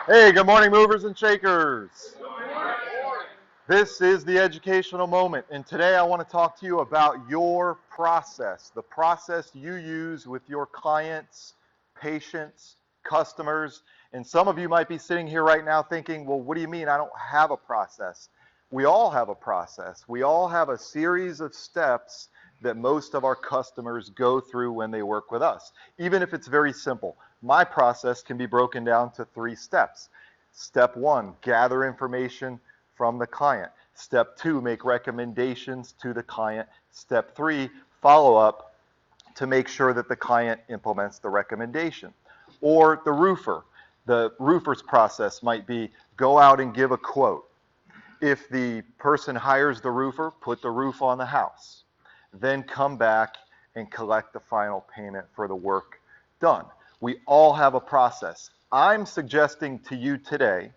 Hey, good morning, movers and shakers. This is the educational moment, and today I want to talk to you about your process, the process you use with your clients, patients, customers. And some of you might be sitting here right now thinking, well, what do you mean I don't have a process? We all have a process. We all have a series of steps that most of our customers go through when they work with us, even if it's very simple. My process can be broken down to 3 steps. Step 1, gather information from the client. Step 2, make recommendations to the client. Step 3, follow up to make sure that the client implements the recommendation. Or the roofer. The roofer's process might be go out and give a quote. If the person hires the roofer, put the roof on the house. Then come back and collect the final payment for the work done. We all have a process. I'm suggesting to you today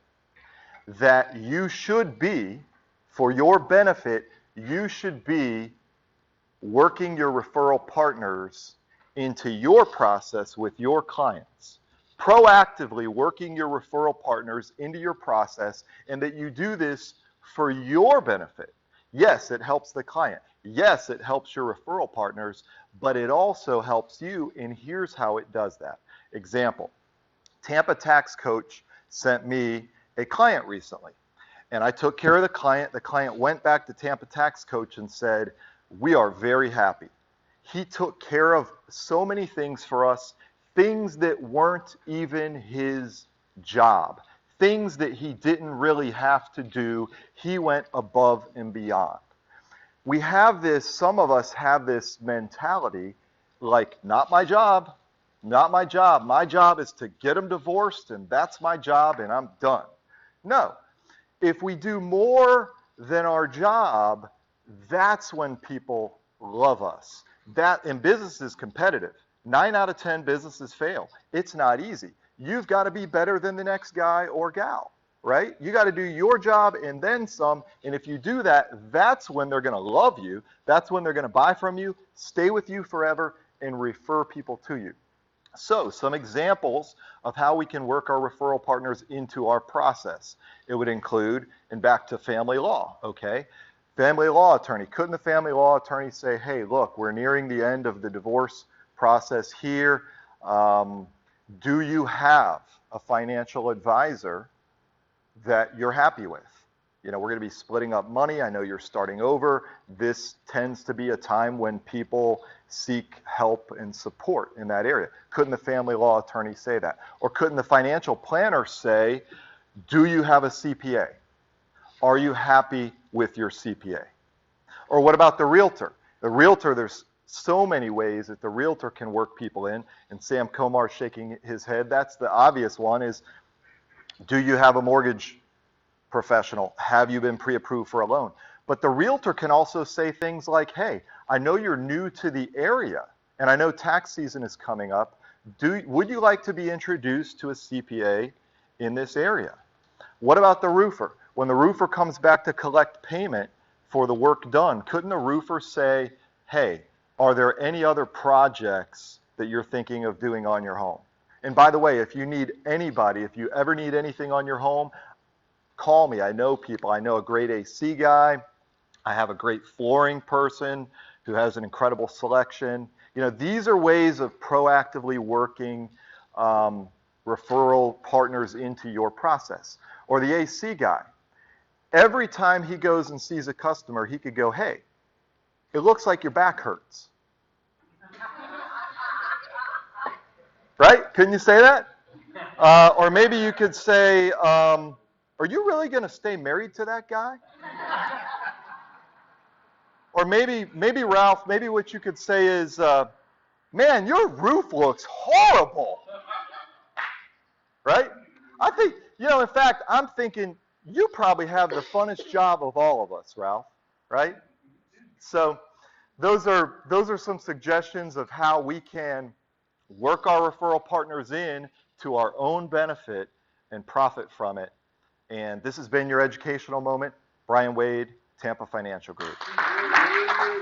that you should be, for your benefit, you should be working your referral partners into your process with your clients. Proactively working your referral partners into your process, and that you do this for your benefit. Yes, it helps the client. Yes, it helps your referral partners, but it also helps you, and here's how it does that. Example, Tampa tax coach sent me a client recently, and I took care of the client. The client went back to Tampa tax coach and said, we are very happy. He took care of so many things for us, things that weren't even his job, things that he didn't really have to do. He went above and beyond. We have this, some of us have this mentality like, not my job, not my job. My job is to get them divorced, and that's my job, and I'm done. No. If we do more than our job, that's when people love us. And business is competitive. 9 out of 10 businesses fail. It's not easy. You've got to be better than the next guy or gal, right? You got to do your job and then some. And if you do that, that's when they're going to love you. That's when they're going to buy from you, stay with you forever, and refer people to you. So, some examples of how we can work our referral partners into our process. It would include, and back to family law, okay? Family law attorney. Couldn't the family law attorney say, hey, look, we're nearing the end of the divorce process here. Do you have a financial advisor that you're happy with? You know, we're going to be splitting up money. I know you're starting over. This tends to be a time when people seek help and support in that area. Couldn't the family law attorney say that? Or couldn't the financial planner say, do you have a CPA? Are you happy with your CPA? Or what about the realtor? The realtor, there's so many ways that the realtor can work people in. And Sam Comar's shaking his head. That's the obvious one is, do you have a mortgage professional? Have you been pre-approved for a loan? But the realtor can also say things like, hey, I know you're new to the area, and I know tax season is coming up. Would you like to be introduced to a CPA in this area? What about the roofer? When the roofer comes back to collect payment for the work done, couldn't the roofer say, hey, are there any other projects that you're thinking of doing on your home? And by the way, if you need anybody, if you ever need anything on your home, call me. I know people. I know a great AC guy. I have a great flooring person who has an incredible selection. You know, these are ways of proactively working referral partners into your process. Or the AC guy. Every time he goes and sees a customer, he could go, hey, it looks like your back hurts. Right? Couldn't you say that? Or maybe you could say, are you really going to stay married to that guy? Or maybe Ralph, maybe what you could say is, man, your roof looks horrible. Right? I think, you know, in fact, I'm thinking you probably have the funnest job of all of us, Ralph. Right? So those are some suggestions of how we can work our referral partners in to our own benefit and profit from it. And this has been your educational moment. Brian Wade, Tampa Financial Group.